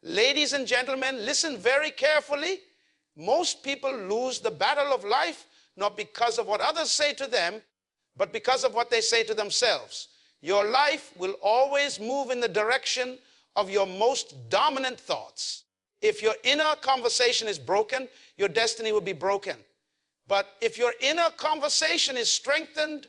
Ladies and gentlemen, listen very carefully. Most people lose the battle of life not because of what others say to them, but because of what they say to themselves. Your life will always move in the direction of your most dominant thoughts. If your inner conversation is broken, your destiny will be broken. But if your inner conversation is strengthened,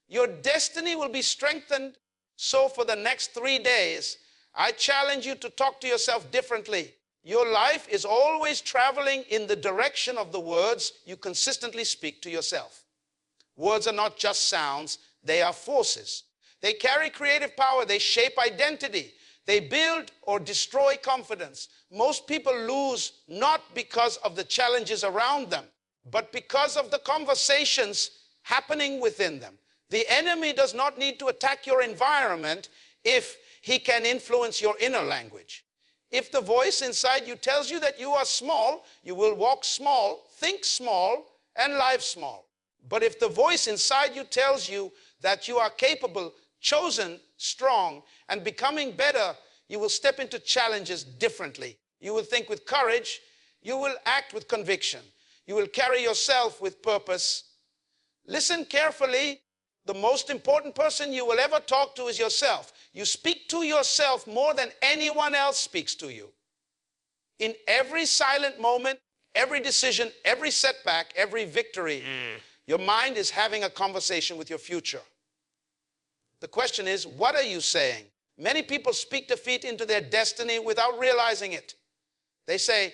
your destiny will be strengthened. So for the next 3 days, I challenge you to talk to yourself differently. Your life is always traveling in the direction of the words you consistently speak to yourself. Words are not just sounds, they are forces. They carry creative power, they shape identity, they build or destroy confidence. Most people lose not because of the challenges around them, but because of the conversations happening within them. The enemy does not need to attack your environment if he can influence your inner language. If the voice inside you tells you that you are small, you will walk small, think small, and live small. But if the voice inside you tells you that you are capable, chosen, strong, and becoming better, you will step into challenges differently. You will think with courage. You will act with conviction. You will carry yourself with purpose. Listen carefully. The most important person you will ever talk to is yourself. You speak to yourself more than anyone else speaks to you. In every silent moment, every decision, every setback, every victory, your mind is having a conversation with your future. The question is, what are you saying? Many people speak defeat into their destiny without realizing it. They say,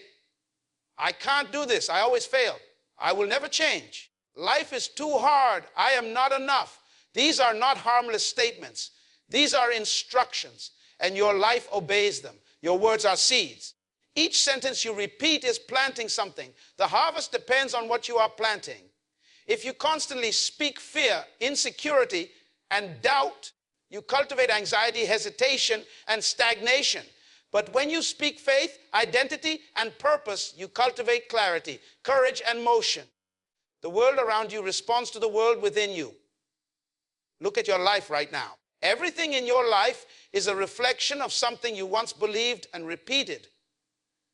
I can't do this. I always fail. I will never change. Life is too hard. I am not enough. These are not harmless statements. These are instructions, and your life obeys them. Your words are seeds. Each sentence you repeat is planting something. The harvest depends on what you are planting. If you constantly speak fear, insecurity, and doubt, you cultivate anxiety, hesitation, and stagnation. But when you speak faith, identity, and purpose, you cultivate clarity, courage, and motion. The world around you responds to the world within you. Look at your life right now. Everything in your life is a reflection of something you once believed and repeated.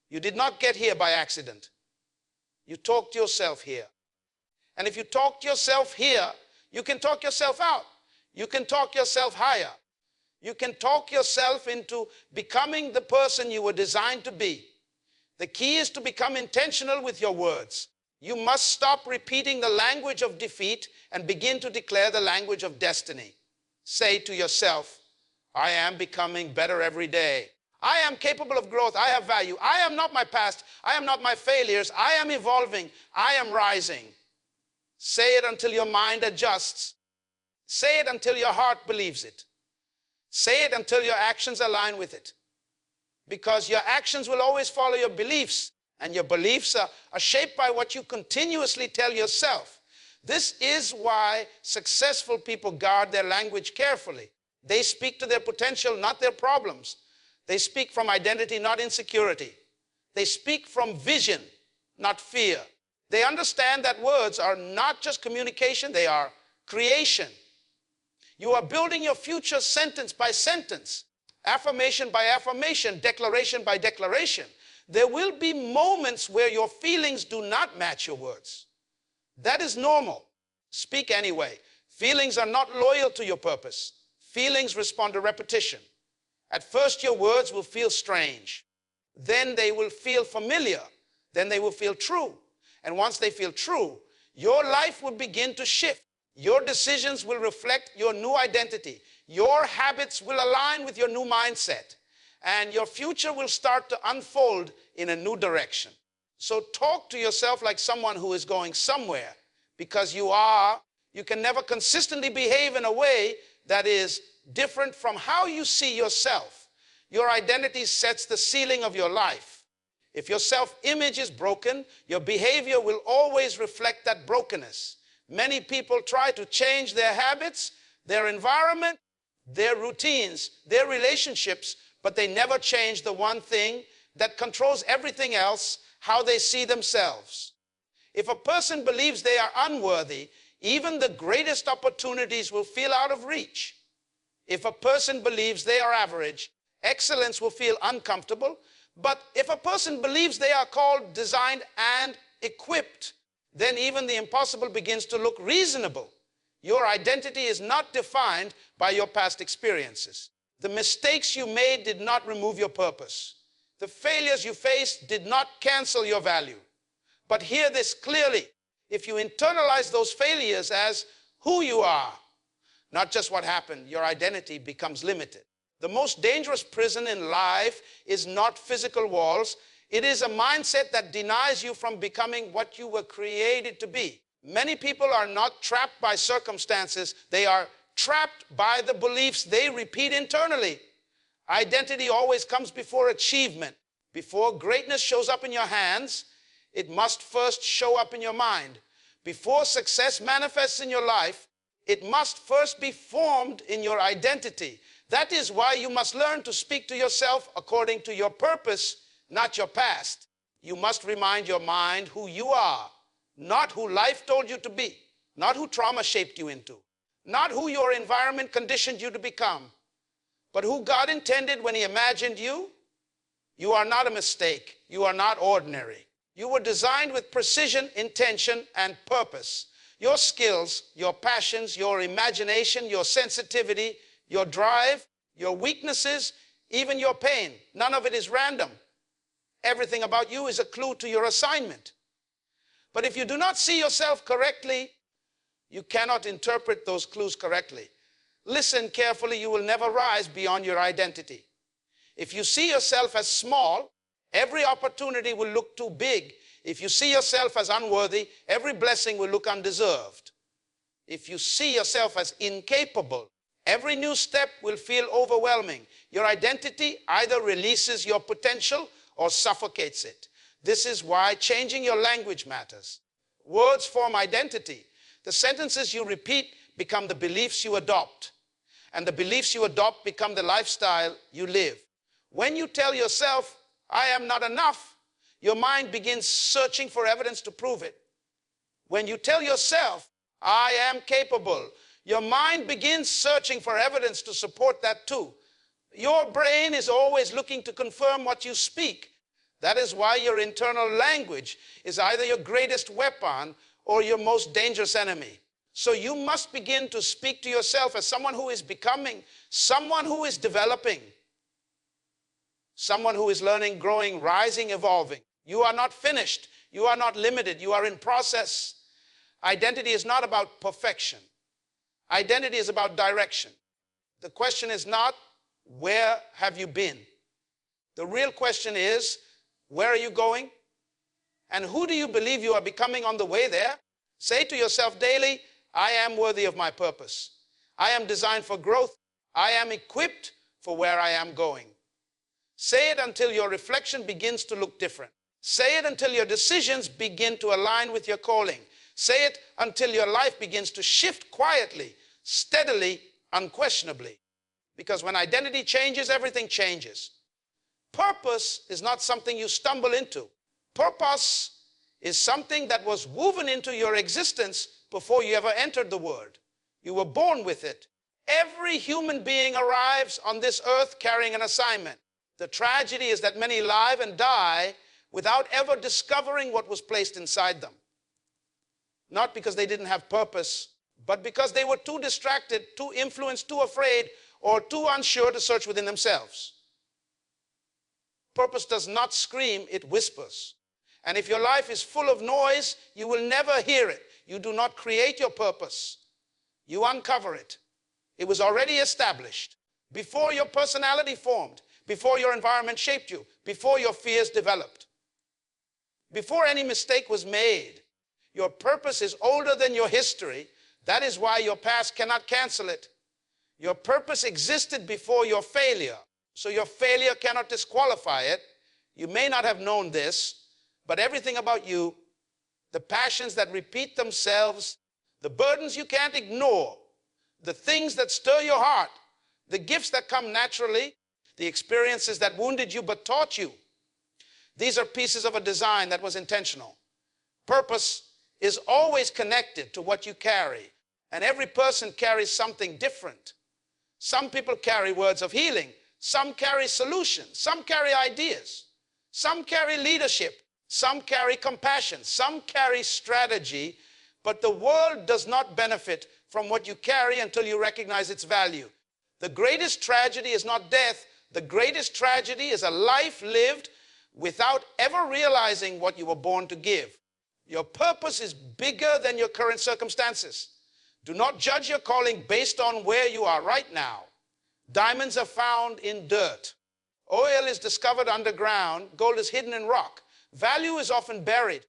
You did not get here by accident. You talked yourself here. And if you talked yourself here, you can talk yourself out. You can talk yourself higher. You can talk yourself into becoming the person you were designed to be. The key is to become intentional with your words. You must stop repeating the language of defeat and begin to declare the language of destiny. Say to yourself, I am becoming better every day. I am capable of growth. I have value. I am not my past. I am not my failures. I am evolving. I am rising. Say it until your mind adjusts. Say it until your heart believes it. Say it until your actions align with it. Because your actions will always follow your beliefs, and your beliefs are shaped by what you continuously tell yourself. This is why successful people guard their language carefully. They speak to their potential, not their problems. They speak from identity, not insecurity. They speak from vision, not fear. They understand that words are not just communication, they are creation. You are building your future sentence by sentence, affirmation by affirmation, declaration by declaration. There will be moments where your feelings do not match your words. That is normal. Speak anyway. Feelings are not loyal to your purpose. Feelings respond to repetition. At first, your words will feel strange. Then they will feel familiar. Then they will feel true. And once they feel true, your life will begin to shift. Your decisions will reflect your new identity. Your habits will align with your new mindset. And your future will start to unfold in a new direction. So talk to yourself like someone who is going somewhere, because you can never consistently behave in a way that is different from how you see yourself. Your identity sets the ceiling of your life. If your self-image is broken, your behavior will always reflect that brokenness. Many people try to change their habits, their environment, their routines, their relationships, but they never change the one thing that controls everything else: how they see themselves. If a person believes they are unworthy, even the greatest opportunities will feel out of reach. If a person believes they are average, Excellence will feel uncomfortable. But if a person believes they are called, designed, and equipped, then even the impossible begins to look reasonable. Your identity is not defined by your past experiences. The mistakes you made did not remove your purpose. The failures you faced did not cancel your value. But hear this clearly. If you internalize those failures as who you are, not just what happened, your identity becomes limited. The most dangerous prison in life is not physical walls. It is a mindset that denies you from becoming what you were created to be. Many people are not trapped by circumstances. They are trapped by the beliefs they repeat internally. Identity always comes before achievement. Before greatness shows up in your hands, it must first show up in your mind. Before success manifests in your life, it must first be formed in your identity. That is why you must learn to speak to yourself according to your purpose, not your past. You must remind your mind who you are, not who life told you to be, not who trauma shaped you into, not who your environment conditioned you to become, but who God intended when He imagined you. You are not a mistake. You are not ordinary. You were designed with precision, intention, and purpose. Your skills, your passions, your imagination, your sensitivity, your drive, your weaknesses, even your pain, none of it is random. Everything about you is a clue to your assignment. But if you do not see yourself correctly, you cannot interpret those clues correctly. Listen carefully, you will never rise beyond your identity. If you see yourself as small, every opportunity will look too big. If you see yourself as unworthy, every blessing will look undeserved. If you see yourself as incapable, every new step will feel overwhelming. Your identity either releases your potential or suffocates it. This is why changing your language matters. Words form identity. The sentences you repeat become the beliefs you adopt. And the beliefs you adopt become the lifestyle you live. When you tell yourself, I am not enough, your mind begins searching for evidence to prove it. When you tell yourself, I am capable, your mind begins searching for evidence to support that too. Your brain is always looking to confirm what you speak. That is why your internal language is either your greatest weapon or your most dangerous enemy. So you must begin to speak to yourself as someone who is becoming, someone who is developing, someone who is learning, growing, rising, evolving. You are not finished. You are not limited. You are in process. Identity is not about perfection. Identity is about direction. The question is not, where have you been? The real question is, where are you going? And who do you believe you are becoming on the way there? Say to yourself daily, I am worthy of my purpose. I am designed for growth. I am equipped for where I am going. Say it until your reflection begins to look different. Say it until your decisions begin to align with your calling. Say it until your life begins to shift quietly, steadily, unquestionably. Because when identity changes, everything changes. Purpose is not something you stumble into. Purpose is something that was woven into your existence before you ever entered the world. You were born with it. Every human being arrives on this earth carrying an assignment. The tragedy is that many live and die without ever discovering what was placed inside them. Not because they didn't have purpose, but because they were too distracted, too influenced, too afraid, or too unsure to search within themselves. Purpose does not scream, it whispers. And if your life is full of noise, you will never hear it. You do not create your purpose. You uncover it. It was already established before your personality formed, before your environment shaped you, before your fears developed, before any mistake was made. Your purpose is older than your history. That is why your past cannot cancel it. Your purpose existed before your failure, so your failure cannot disqualify it. You may not have known this, but everything about you, the passions that repeat themselves, the burdens you can't ignore, the things that stir your heart, the gifts that come naturally, the experiences that wounded you but taught you, these are pieces of a design that was intentional. Purpose is always connected to what you carry, and every person carries something different. Some people carry words of healing. Some carry solutions. Some carry ideas. Some carry leadership. Some carry compassion. Some carry strategy. But the world does not benefit from what you carry until you recognize its value. The greatest tragedy is not death. The greatest tragedy is a life lived without ever realizing what you were born to give. Your purpose is bigger than your current circumstances. Do not judge your calling based on where you are right now. Diamonds are found in dirt. Oil is discovered underground. Gold is hidden in rock. Value is often buried.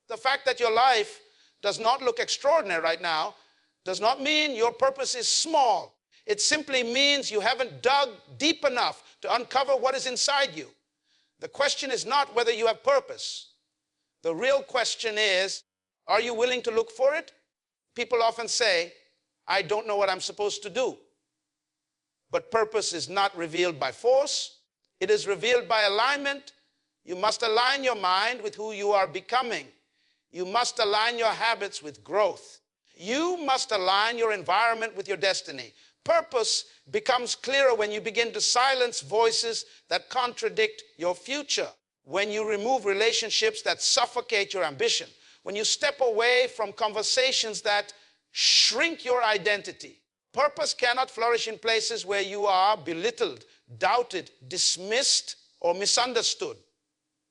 The fact that your life does not look extraordinary right now does not mean your purpose is small. It simply means you haven't dug deep enough to uncover what is inside you. The question is not whether you have purpose. The real question is, are you willing to look for it? People often say, I don't know what I'm supposed to do. But purpose is not revealed by force. It is revealed by alignment. You must align your mind with who you are becoming. You must align your habits with growth. You must align your environment with your destiny. Purpose becomes clearer when you begin to silence voices that contradict your future. When you remove relationships that suffocate your ambition. When you step away from conversations that shrink your identity. Purpose cannot flourish in places where you are belittled, doubted, dismissed, or misunderstood.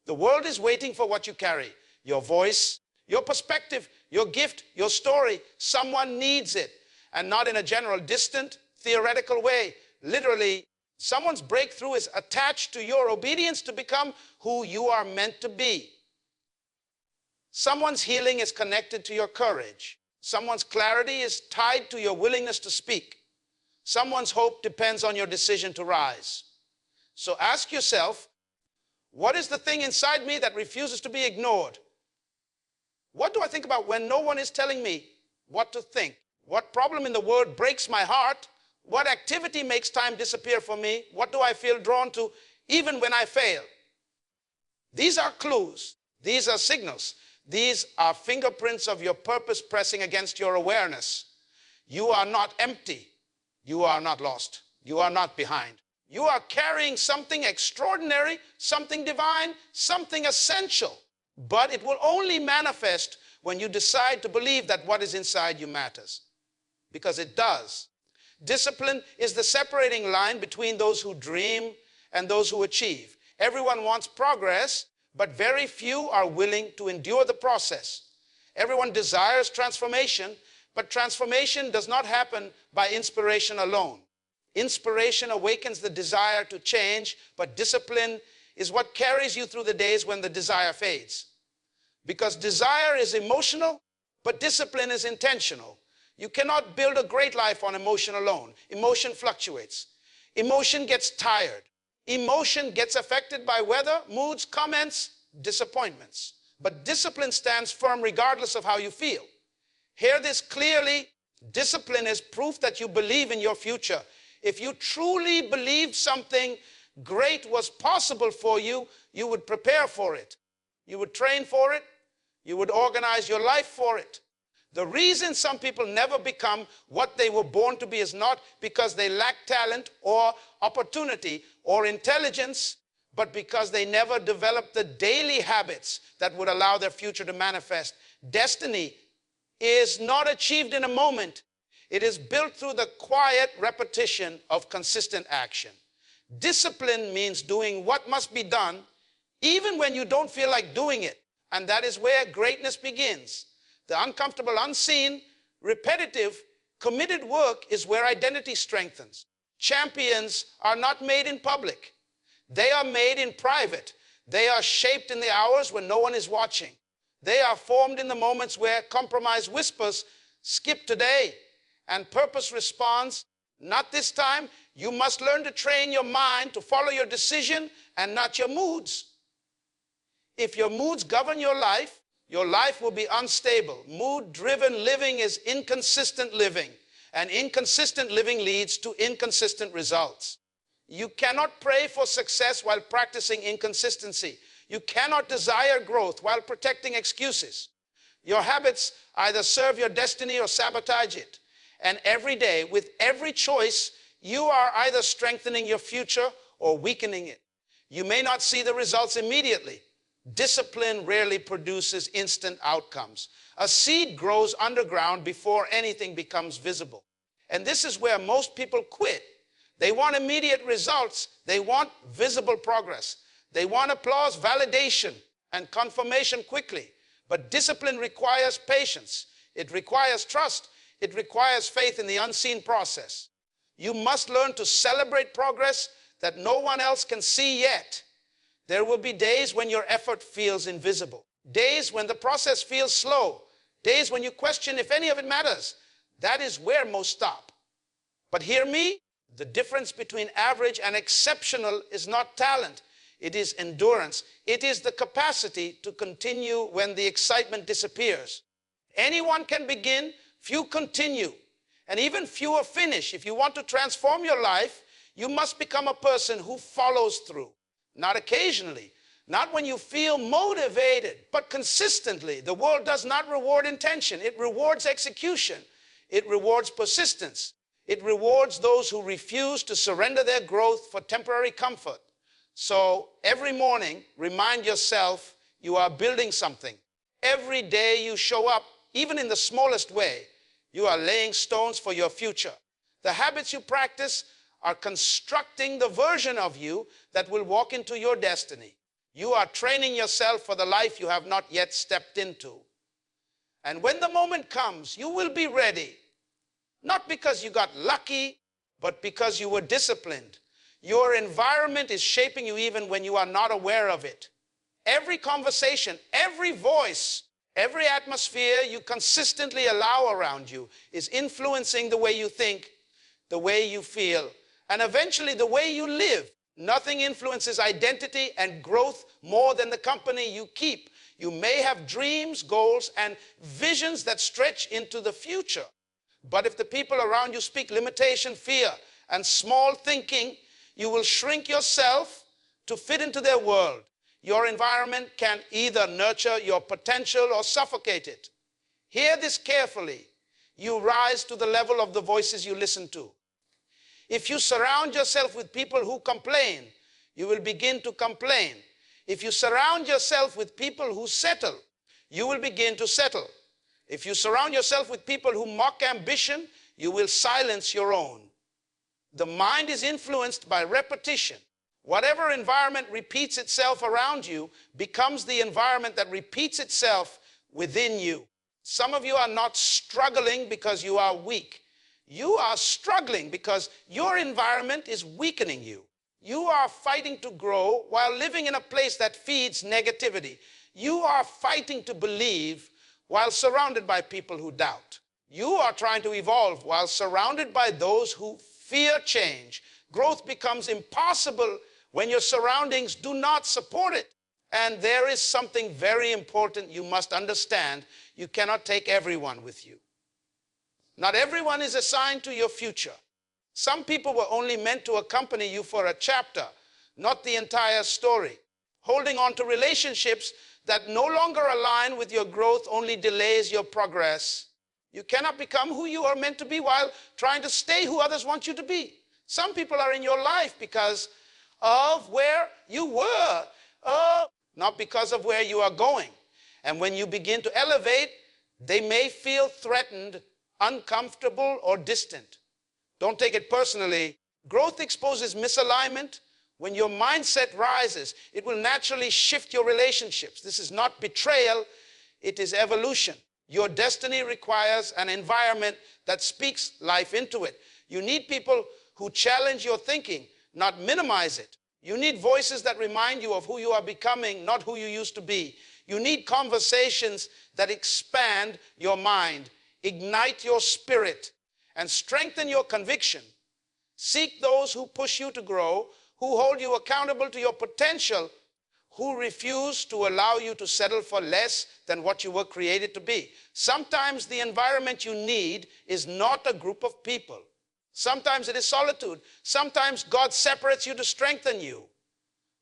The world is waiting for what you carry. Your voice, your perspective, your gift, your story. Someone needs it. And not in a general, distant, theoretical way. Literally, someone's breakthrough is attached to your obedience to become who you are meant to be. Someone's healing is connected to your courage. Someone's clarity is tied to your willingness to speak. Someone's hope depends on your decision to rise. So ask yourself, what is the thing inside me that refuses to be ignored? What do I think about when no one is telling me what to think? What problem in the world breaks my heart? What activity makes time disappear for me? What do I feel drawn to even when I fail? These are clues. These are signals. These are fingerprints of your purpose pressing against your awareness. You are not empty. You are not lost. You are not behind. You are carrying something extraordinary, something divine, something essential. But it will only manifest when you decide to believe that what is inside you matters. Because it does. Discipline is the separating line between those who dream and those who achieve. Everyone wants progress, but very few are willing to endure the process. Everyone desires transformation, but transformation does not happen by inspiration alone. Inspiration awakens the desire to change, but discipline is what carries you through the days when the desire fades. Because desire is emotional, but discipline is intentional. You cannot build a great life on emotion alone. Emotion fluctuates. Emotion gets tired. Emotion gets affected by weather, moods, comments, disappointments. But discipline stands firm regardless of how you feel. Hear this clearly. Discipline is proof that you believe in your future. If you truly believed something great was possible for you, you would prepare for it. You would train for it. You would organize your life for it. The reason some people never become what they were born to be is not because they lack talent or opportunity or intelligence, but because they never develop the daily habits that would allow their future to manifest. Destiny is not achieved in a moment. It is built through the quiet repetition of consistent action. Discipline means doing what must be done, even when you don't feel like doing it. And that is where greatness begins. The uncomfortable, unseen, repetitive, committed work is where identity strengthens. Champions are not made in public. They are made in private. They are shaped in the hours when no one is watching. They are formed in the moments where compromise whispers, skip today, and purpose responds, not this time. You must learn to train your mind to follow your decision and not your moods. If your moods govern your life will be unstable. Mood-driven living is inconsistent living, and inconsistent living leads to inconsistent results. You cannot pray for success while practicing inconsistency. You cannot desire growth while protecting excuses. Your habits either serve your destiny or sabotage it. And every day, with every choice, you are either strengthening your future or weakening it. You may not see the results immediately. Discipline rarely produces instant outcomes. A seed grows underground before anything becomes visible. And this is where most people quit. They want immediate results. They want visible progress. They want applause, validation, and confirmation quickly. But discipline requires patience. It requires trust. It requires faith in the unseen process. You must learn to celebrate progress that no one else can see yet. There will be days when your effort feels invisible. Days when the process feels slow. Days when you question if any of it matters. That is where most stop. But hear me, the difference between average and exceptional is not talent. It is endurance. It is the capacity to continue when the excitement disappears. Anyone can begin, few continue, and even fewer finish. If you want to transform your life, you must become a person who follows through. Not occasionally, not when you feel motivated, but consistently. The world does not reward intention. It rewards execution. It rewards persistence. It rewards those who refuse to surrender their growth for temporary comfort. So every morning, remind yourself you are building something. Every day you show up, even in the smallest way, you are laying stones for your future. The habits you practice are constructing the version of you that will walk into your destiny. You are training yourself for the life you have not yet stepped into. And when the moment comes, you will be ready. Not because you got lucky, but because you were disciplined. Your environment is shaping you even when you are not aware of it. Every conversation, every voice, every atmosphere you consistently allow around you is influencing the way you think, the way you feel, and eventually the way you live. Nothing influences identity and growth more than the company you keep. You may have dreams, goals, and visions that stretch into the future. But if the people around you speak limitation, fear, and small thinking, you will shrink yourself to fit into their world. Your environment can either nurture your potential or suffocate it. Hear this carefully. You rise to the level of the voices you listen to. If you surround yourself with people who complain, you will begin to complain. If you surround yourself with people who settle, you will begin to settle. If you surround yourself with people who mock ambition, you will silence your own. The mind is influenced by repetition. Whatever environment repeats itself around you becomes the environment that repeats itself within you. Some of you are not struggling because you are weak. You are struggling because your environment is weakening you. You are fighting to grow while living in a place that feeds negativity. You are fighting to believe while surrounded by people who doubt. You are trying to evolve while surrounded by those who fear change. Growth becomes impossible when your surroundings do not support it. And there is something very important you must understand. You cannot take everyone with you. Not everyone is assigned to your future. Some people were only meant to accompany you for a chapter, not the entire story. Holding on to relationships that no longer align with your growth only delays your progress. You cannot become who you are meant to be while trying to stay who others want you to be. Some people are in your life because of where you were, not because of where you are going. And when you begin to elevate, they may feel threatened, uncomfortable, or distant. Don't take it personally. Growth exposes misalignment. When your mindset rises, it will naturally shift your relationships. This is not betrayal, it is evolution. Your destiny requires an environment that speaks life into it. You need people who challenge your thinking, not minimize it. You need voices that remind you of who you are becoming, not who you used to be. You need conversations that expand your mind, ignite your spirit, and strengthen your conviction. Seek those who push you to grow, who hold you accountable to your potential, who refuse to allow you to settle for less than what you were created to be. Sometimes the environment you need is not a group of people. Sometimes it is solitude. Sometimes God separates you to strengthen you.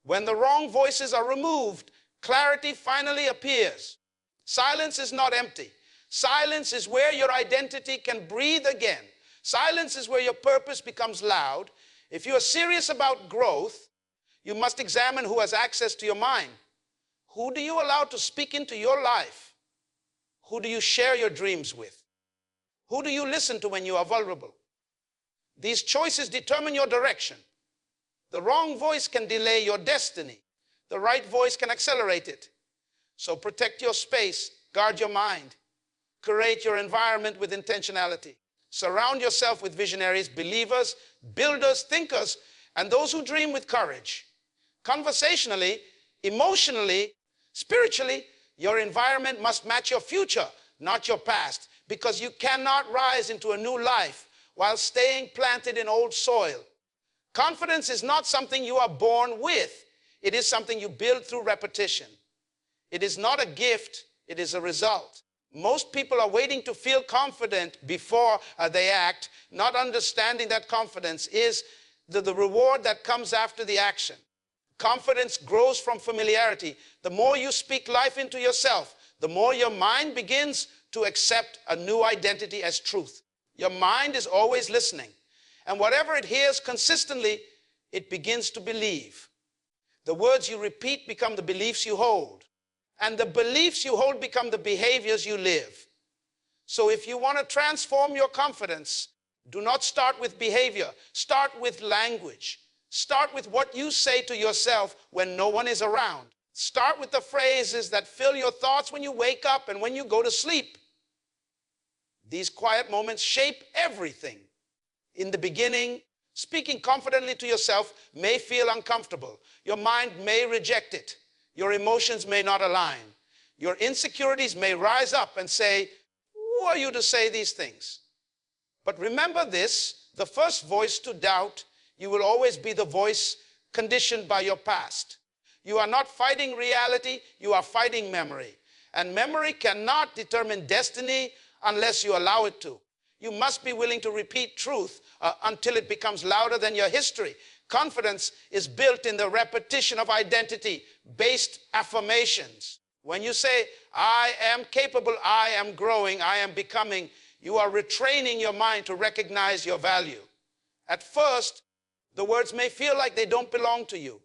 When the wrong voices are removed, clarity finally appears. Silence is not empty. Silence is where your identity can breathe again. Silence is where your purpose becomes loud. If you are serious about growth, you must examine who has access to your mind. Who do you allow to speak into your life? Who do you share your dreams with? Who do you listen to when you are vulnerable? These choices determine your direction. The wrong voice can delay your destiny. The right voice can accelerate it. So protect your space, guard your mind, curate your environment with intentionality. Surround yourself with visionaries, believers, builders, thinkers, and those who dream with courage. Conversationally, emotionally, spiritually, your environment must match your future, not your past, because you cannot rise into a new life while staying planted in old soil. Confidence is not something you are born with. It is something you build through repetition. It is not a gift, it is a result. Most people are waiting to feel confident before they act, not understanding that confidence is the reward that comes after the action. Confidence grows from familiarity. The more you speak life into yourself, the more your mind begins to accept a new identity as truth. Your mind is always listening, and whatever it hears consistently, it begins to believe. The words you repeat become the beliefs you hold, and the beliefs you hold become the behaviors you live. So if you want to transform your confidence, do not start with behavior. Start with language. Start with what you say to yourself when no one is around. Start with the phrases that fill your thoughts when you wake up and when you go to sleep. These quiet moments shape everything. In the beginning, speaking confidently to yourself may feel uncomfortable. Your mind may reject it. Your emotions may not align. Your insecurities may rise up and say, "Who are you to say these things?" But remember this, the first voice to doubt, you will always be the voice conditioned by your past. You are not fighting reality, you are fighting memory. And memory cannot determine destiny unless you allow it to. You must be willing to repeat truth until it becomes louder than your history. Confidence is built in the repetition of identity-based affirmations. When you say, "I am capable, I am growing, I am becoming," you are retraining your mind to recognize your value. At first, the words may feel like they don't belong to you,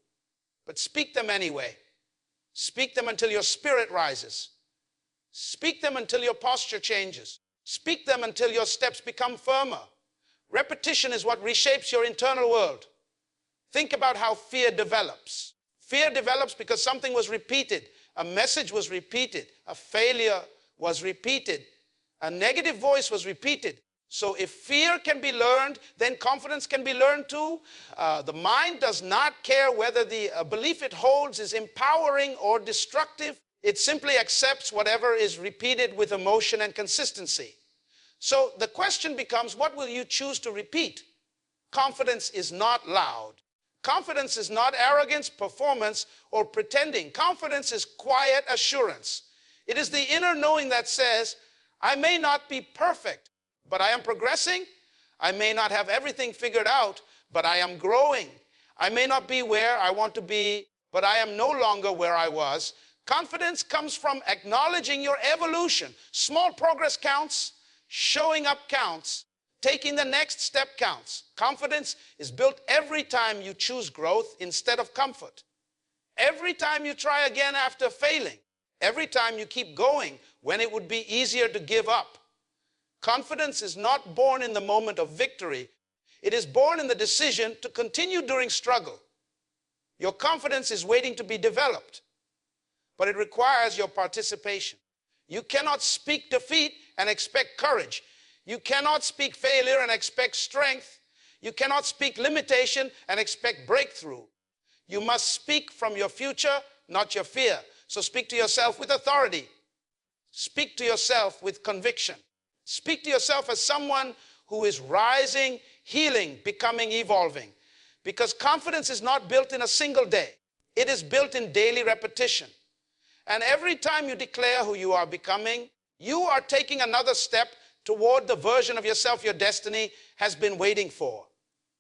but speak them anyway. Speak them until your spirit rises. Speak them until your posture changes. Speak them until your steps become firmer. Repetition is what reshapes your internal world. Think about how fear develops. Fear develops because something was repeated. A message was repeated. A failure was repeated. A negative voice was repeated. So if fear can be learned, then confidence can be learned too. The mind does not care whether the belief it holds is empowering or destructive. It simply accepts whatever is repeated with emotion and consistency. So the question becomes, what will you choose to repeat? Confidence is not loud. Confidence is not arrogance, performance, or pretending. Confidence is quiet assurance. It is the inner knowing that says, "I may not be perfect, but I am progressing. I may not have everything figured out, but I am growing. I may not be where I want to be, but I am no longer where I was." Confidence comes from acknowledging your evolution. Small progress counts, showing up counts, taking the next step counts. Confidence is built every time you choose growth instead of comfort. Every time you try again after failing. Every time you keep going when it would be easier to give up. Confidence is not born in the moment of victory. It is born in the decision to continue during struggle. Your confidence is waiting to be developed, but it requires your participation. You cannot speak defeat and expect courage. You cannot speak failure and expect strength. You cannot speak limitation and expect breakthrough. You must speak from your future, not your fear. So speak to yourself with authority. Speak to yourself with conviction. Speak to yourself as someone who is rising, healing, becoming, evolving. Because confidence is not built in a single day. It is built in daily repetition. And every time you declare who you are becoming, you are taking another step toward the version of yourself your destiny has been waiting for.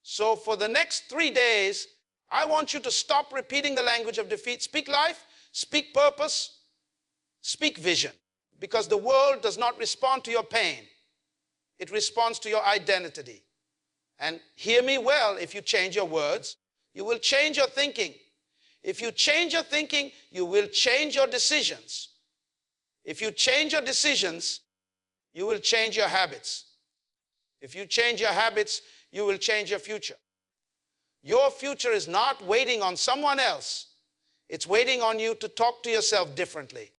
So for the next 3 days, I want you to stop repeating the language of defeat. Speak life, speak purpose, speak vision. Because the world does not respond to your pain. it responds to your identity. And hear me well, if you change your words, you will change your thinking. If you change your thinking, you will change your decisions. If you change your decisions, you will change your habits. If you change your habits, you will change your future. Your future is not waiting on someone else. It's waiting on you to talk to yourself differently.